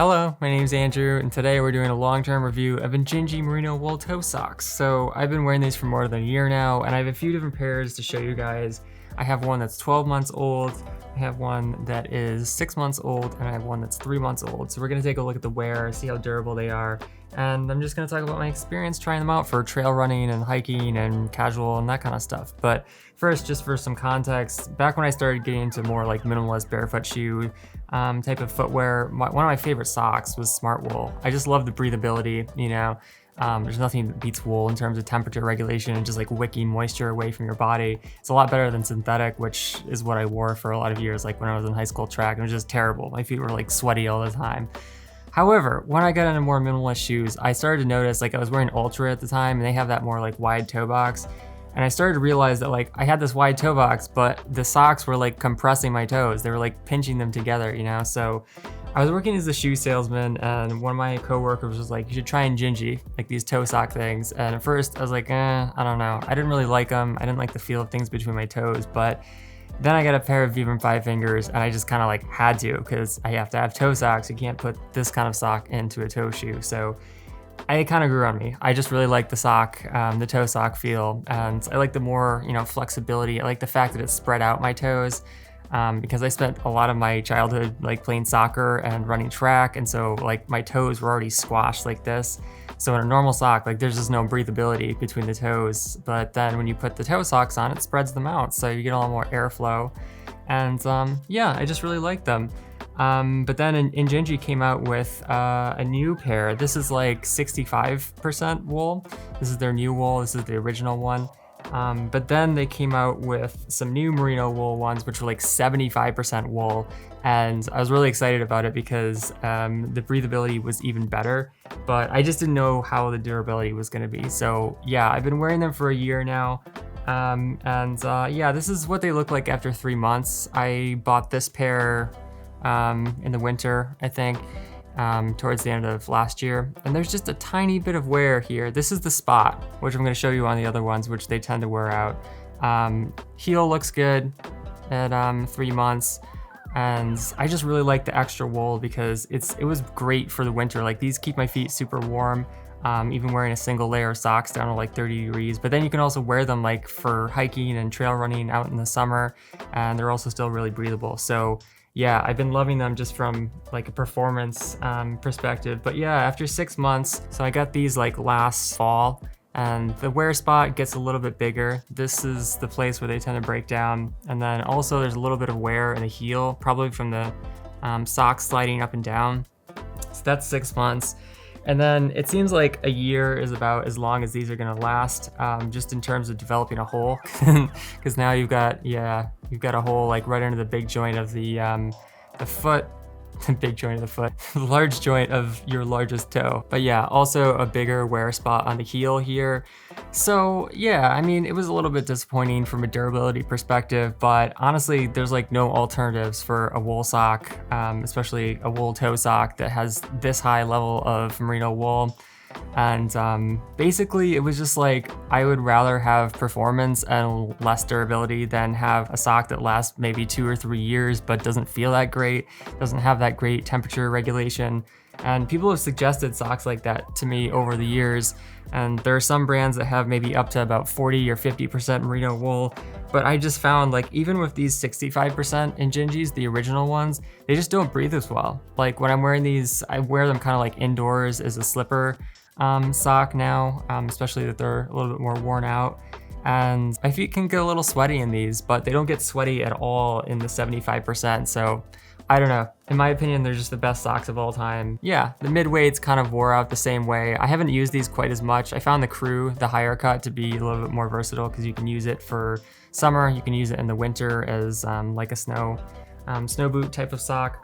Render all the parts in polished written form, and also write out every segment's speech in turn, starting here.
Hello, my name is Andrew, and today we're doing a long-term review of INJINJI merino wool toe socks. So I've been wearing these for more than a year now, and I have a few different pairs to show you guys. I have one that's 12 months old, I have one that is 6 months old, and I have one that's 3 months old. So we're gonna take a look at the wear, see how durable they are, and I'm just gonna talk about my experience trying them out for trail running and hiking and casual and that kind of stuff. But first, just for some context, back when I started getting into more like minimalist barefoot shoe type of footwear, one of my favorite socks was smart wool. I just love the breathability, you know. There's nothing that beats wool in terms of temperature regulation and just like wicking moisture away from your body. It's a lot better than synthetic, which is what I wore for a lot of years, like when I was in high school track. It was just terrible. My feet were like sweaty all the time. However, when I got into more minimalist shoes, I started to notice, like I was wearing Ultra at the time and they have that more like wide toe box. And I started to realize that like I had this wide toe box, but the socks were like compressing my toes. They were like pinching them together, you know? So I was working as a shoe salesman and one of my coworkers was like, you should try INJINJI, like these toe sock things. And at first I was like, I don't know. I didn't really like them. I didn't like the feel of things between my toes, but then I got a pair of Vibram 5 fingers and I just kind of like had to, because I have to have toe socks. You can't put this kind of sock into a toe shoe. So it kind of grew on me. I just really like the sock, the toe sock feel, and I like the more, you know, flexibility. I like the fact that it spread out my toes, because I spent a lot of my childhood like playing soccer and running track, and so like my toes were already squashed like this. So in a normal sock, like there's just no breathability between the toes, but then when you put the toe socks on, it spreads them out, so you get a lot more airflow, and yeah, I just really like them. But then INJINJI came out with a new pair. This is like 65% wool. This is their new wool. This is the original one. But then they came out with some new merino wool ones, which were like 75% wool. And I was really excited about it because the breathability was even better, but I just didn't know how the durability was gonna be. So yeah, I've been wearing them for a year now. Yeah, this is what they look like after 3 months. I bought this pair in the winter, I think, towards the end of last year. And there's just a tiny bit of wear here. This is the spot, which I'm gonna show you on the other ones, which they tend to wear out. Heel looks good at 3 months. And I just really like the extra wool because it was great for the winter. Like these keep my feet super warm, even wearing a single layer of socks down to like 30 degrees. But then you can also wear them like for hiking and trail running out in the summer, and they're also still really breathable. So yeah, I've been loving them just from like a performance perspective. But yeah, after 6 months, so I got these like last fall, and the wear spot gets a little bit bigger. This is the place where they tend to break down. And then also there's a little bit of wear in the heel, probably from the socks sliding up and down. So that's 6 months. And then it seems like a year is about as long as these are gonna last, just in terms of developing a hole. Because now you've got a hole like right under the big joint of the foot, the big joint of the foot, the large joint of your largest toe. But yeah, also a bigger wear spot on the heel here. So yeah, I mean, it was a little bit disappointing from a durability perspective, but honestly, there's like no alternatives for a wool sock, especially a wool toe sock that has this high level of merino wool. And basically it was just like, I would rather have performance and less durability than have a sock that lasts maybe 2 or 3 years but doesn't feel that great, doesn't have that great temperature regulation. And people have suggested socks like that to me over the years, and there are some brands that have maybe up to about 40 or 50% merino wool, but I just found like even with these 65% INJINJIs, the original ones, they just don't breathe as well. Like when I'm wearing these, I wear them kind of like indoors as a slipper sock now, especially that they're a little bit more worn out. And my feet can get a little sweaty in these, but they don't get sweaty at all in the 75%. So I don't know. In my opinion, they're just the best socks of all time. Yeah, the mid-weights kind of wore out the same way. I haven't used these quite as much. I found the Crew, the higher cut, to be a little bit more versatile because you can use it for summer, you can use it in the winter as like a snow boot type of sock.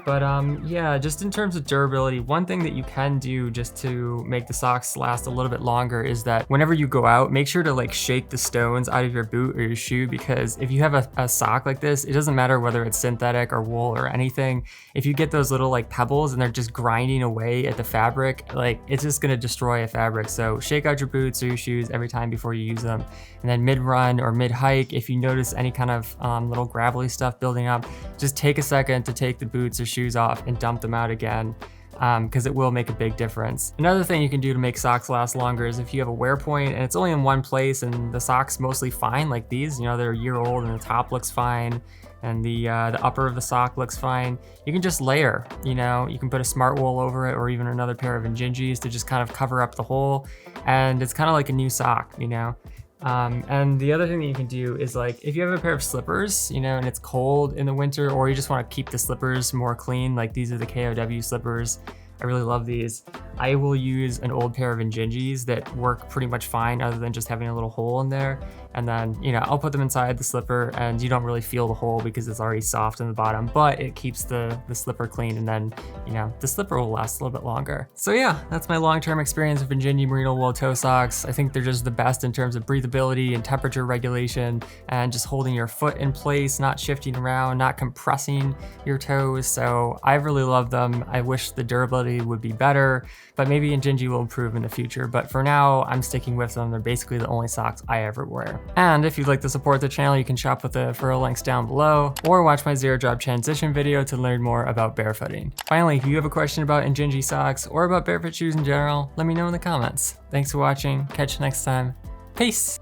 But yeah, just in terms of durability, one thing that you can do just to make the socks last a little bit longer is that whenever you go out, make sure to like shake the stones out of your boot or your shoe, because if you have a sock like this, it doesn't matter whether it's synthetic or wool or anything. If you get those little like pebbles and they're just grinding away at the fabric, like it's just gonna destroy a fabric. So shake out your boots or your shoes every time before you use them. And then mid-run or mid-hike, if you notice any kind of little gravelly stuff building up, just take a second to take the boots or shoes off and dump them out again. because it will make a big difference. Another thing you can do to make socks last longer is if you have a wear point and it's only in one place and the sock's mostly fine, like these, you know, they're a year old and the top looks fine and the upper of the sock looks fine, you can just layer, you know, you can put a smart wool over it or even another pair of INJINJIs to just kind of cover up the hole, and it's kind of like a new sock, you know. And the other thing that you can do is, like, if you have a pair of slippers, you know, and it's cold in the winter, or you just want to keep the slippers more clean, like these are the KOW slippers. I really love these. I will use an old pair of INJINJIs that work pretty much fine other than just having a little hole in there. And then, you know, I'll put them inside the slipper and you don't really feel the hole because it's already soft in the bottom, but it keeps the slipper clean, and then, you know, the slipper will last a little bit longer. So yeah, that's my long-term experience with INJINJI merino wool toe socks. I think they're just the best in terms of breathability and temperature regulation and just holding your foot in place, not shifting around, not compressing your toes. So I really love them. I wish the durability would be better, but maybe INJINJI will improve in the future. But for now, I'm sticking with them. They're basically the only socks I ever wear. And if you'd like to support the channel, you can shop with the referral links down below, or watch my zero drop transition video to learn more about barefooting. Finally, if you have a question about INJINJI socks or about barefoot shoes in general, let me know in the comments. Thanks for watching. Catch you next time. Peace.